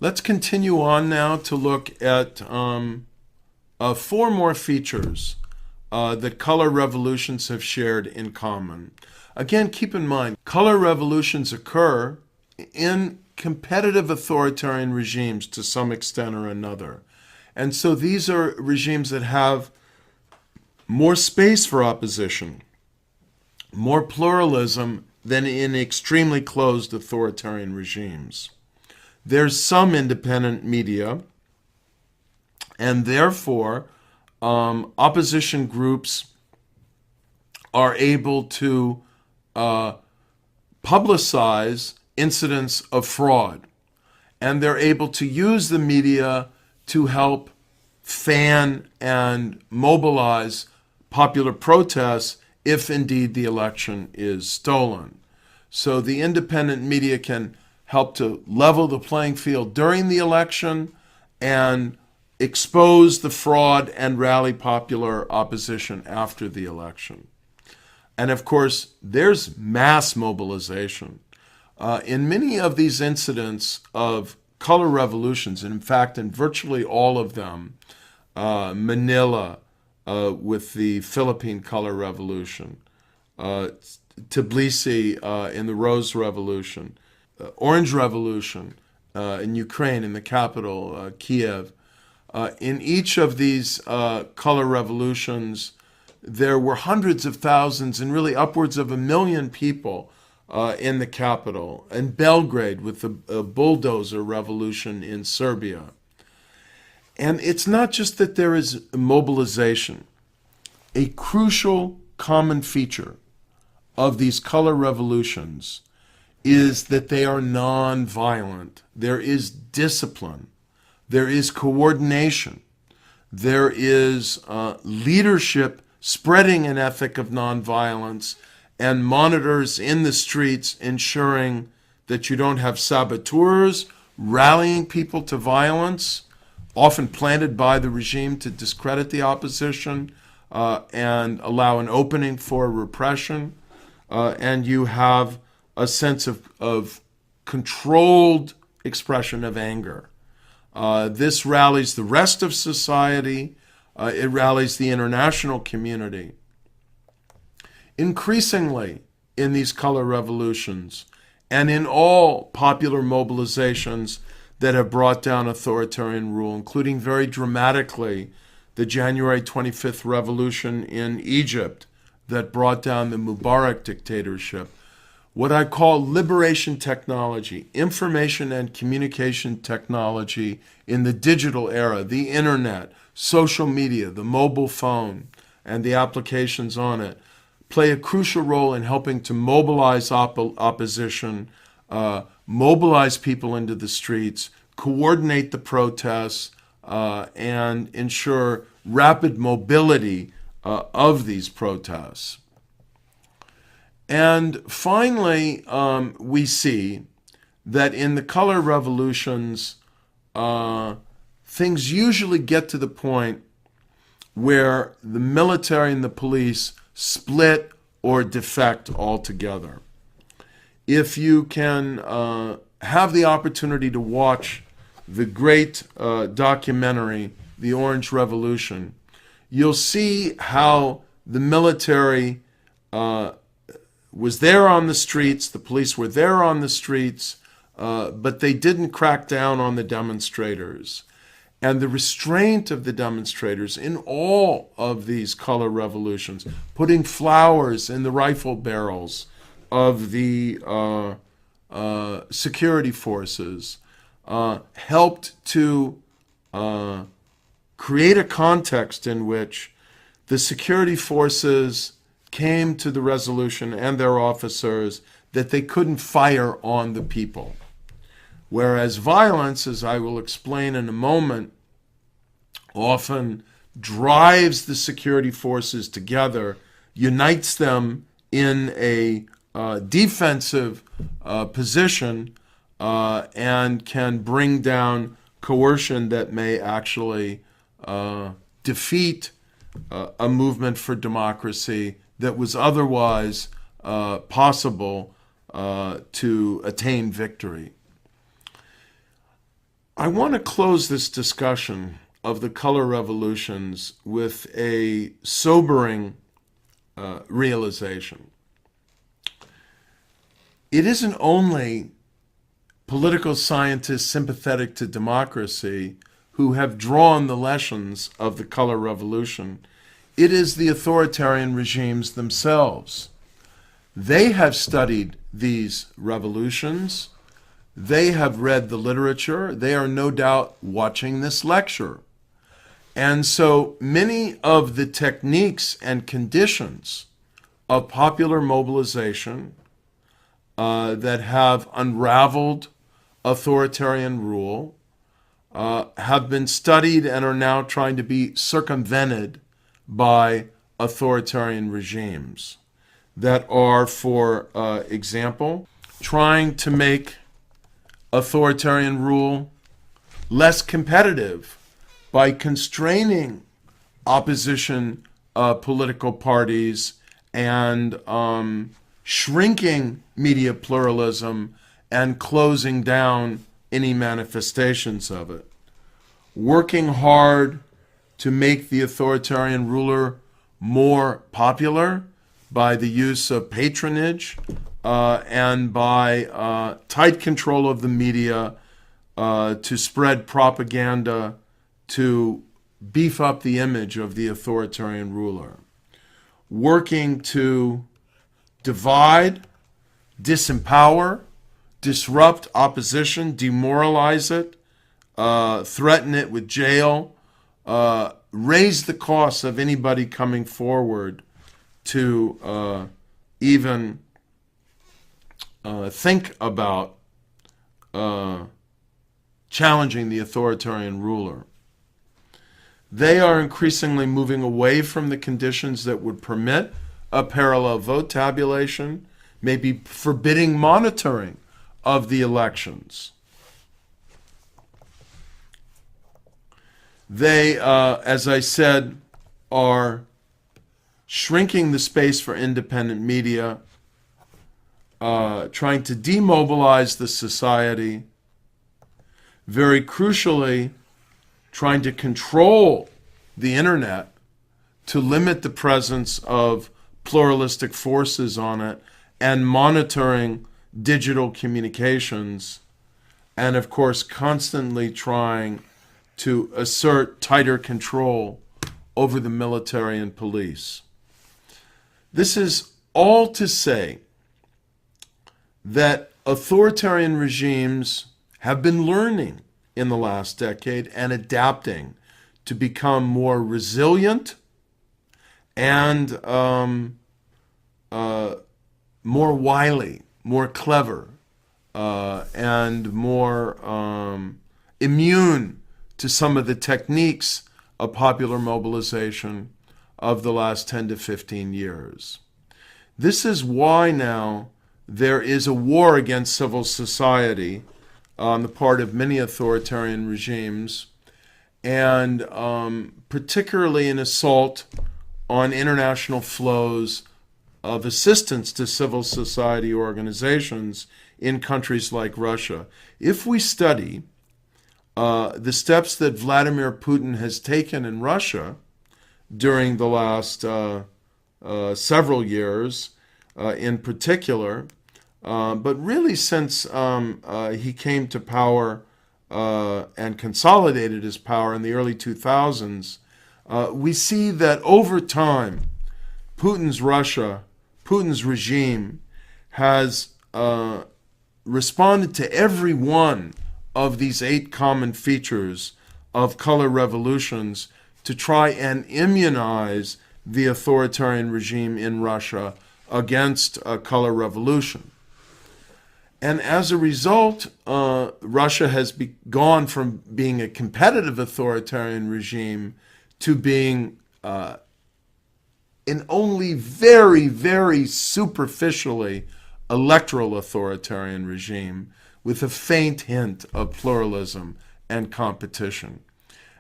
Let's continue on now to look at four more features that color revolutions have shared in common. Again, keep in mind, color revolutions occur in competitive authoritarian regimes to some extent or another. And so these are regimes that have more space for opposition, more pluralism than in extremely closed authoritarian regimes. There's some independent media, and therefore opposition groups are able to publicize incidents of fraud, and they're able to use the media to help fan and mobilize popular protests if indeed the election is stolen. So the independent media can help to level the playing field during the election and expose the fraud and rally popular opposition after the election. And of course, there's mass mobilization. In many of these incidents of color revolutions, and in fact, in virtually all of them, Manila with the Philippine Color Revolution, Tbilisi in the Rose Revolution, Orange Revolution in Ukraine, in the capital, Kiev. In each of these color revolutions, there were hundreds of thousands and really upwards of 1 million people in the capital. And Belgrade with the bulldozer revolution in Serbia. And it's not just that there is mobilization. A crucial common feature of these color revolutions is that they are non-violent. There is discipline. There is coordination. There is leadership spreading an ethic of nonviolence and monitors in the streets ensuring that you don't have saboteurs rallying people to violence, often planted by the regime to discredit the opposition and allow an opening for repression. And you have a sense of controlled expression of anger. This rallies the rest of society. It rallies the international community. Increasingly, in these color revolutions and in all popular mobilizations that have brought down authoritarian rule, including very dramatically the January 25th revolution in Egypt that brought down the Mubarak dictatorship, what I call liberation technology, information and communication technology in the digital era, the internet, social media, the mobile phone, and the applications on it, play a crucial role in helping to mobilize opposition, mobilize people into the streets, coordinate the protests, and ensure rapid mobility of these protests. And finally, we see that in the color revolutions, things usually get to the point where the military and the police split or defect altogether. If you can have the opportunity to watch the great documentary, The Orange Revolution, you'll see how the military was there on the streets, the police were there on the streets, but they didn't crack down on the demonstrators. And the restraint of the demonstrators in all of these color revolutions, putting flowers in the rifle barrels of the security forces, helped to create a context in which the security forces came to the resolution and their officers that they couldn't fire on the people. Whereas violence, as I will explain in a moment, often drives the security forces together, unites them in a defensive position, and can bring down coercion that may actually defeat a movement for democracy that was otherwise possible to attain victory. I want to close this discussion of the color revolutions with a sobering realization. It isn't only political scientists sympathetic to democracy who have drawn the lessons of the color revolution. It is the authoritarian regimes themselves. They have studied these revolutions. They have read the literature. They are no doubt watching this lecture. And so many of the techniques and conditions of popular mobilization that have unraveled authoritarian rule have been studied and are now trying to be circumvented by authoritarian regimes that are, for example, trying to make authoritarian rule less competitive by constraining opposition political parties and shrinking media pluralism and closing down any manifestations of it. Working hard to make the authoritarian ruler more popular by the use of patronage and by tight control of the media to spread propaganda to beef up the image of the authoritarian ruler. Working to divide, disempower, disrupt opposition, demoralize it, threaten it with jail, raise the costs of anybody coming forward to even think about challenging the authoritarian ruler. They are increasingly moving away from the conditions that would permit a parallel vote tabulation, maybe forbidding monitoring of the elections. They, as I said, are shrinking the space for independent media, trying to demobilize the society, very crucially, trying to control the internet to limit the presence of pluralistic forces on it, and monitoring digital communications, and of course constantly trying to assert tighter control over the military and police. This is all to say that authoritarian regimes have been learning in the last decade and adapting to become more resilient and more wily, more clever, and more immune to some of the techniques of popular mobilization of the last 10 to 15 years. This is why now there is a war against civil society on the part of many authoritarian regimes, and particularly an assault on international flows of assistance to civil society organizations in countries like Russia. If we study the steps that Vladimir Putin has taken in Russia during the last several years, in particular, but really since he came to power and consolidated his power in the early 2000s, we see that over time, Putin's Russia, Putin's regime has responded to every one of these 8 common features of color revolutions to try and immunize the authoritarian regime in Russia against a color revolution. And as a result, Russia has gone from being a competitive authoritarian regime to being an only very, very superficially electoral authoritarian regime with a faint hint of pluralism and competition.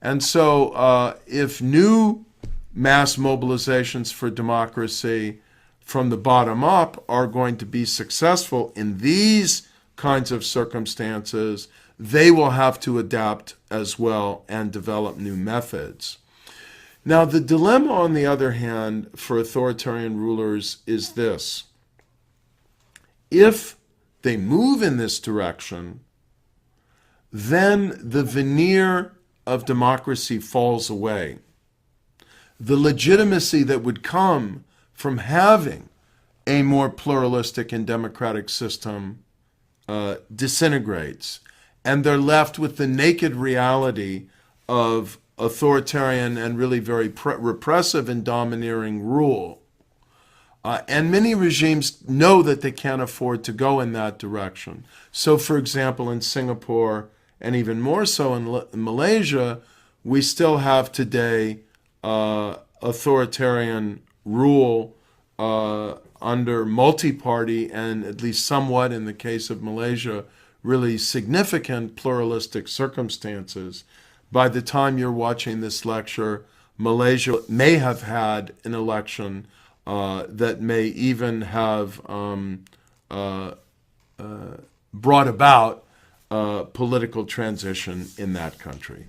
And so if new mass mobilizations for democracy from the bottom up are going to be successful in these kinds of circumstances, they will have to adapt as well and develop new methods. Now, the dilemma, on the other hand, for authoritarian rulers is this. If they move in this direction, then the veneer of democracy falls away. The legitimacy that would come from having a more pluralistic and democratic system disintegrates, and they're left with the naked reality of authoritarian and really very repressive and domineering rule. And many regimes know that they can't afford to go in that direction. So, for example, in Singapore, and even more so in Malaysia, we still have today authoritarian rule under multi-party, and at least somewhat in the case of Malaysia, really significant pluralistic circumstances. By the time you're watching this lecture, Malaysia may have had an election that may even have brought about political transition in that country.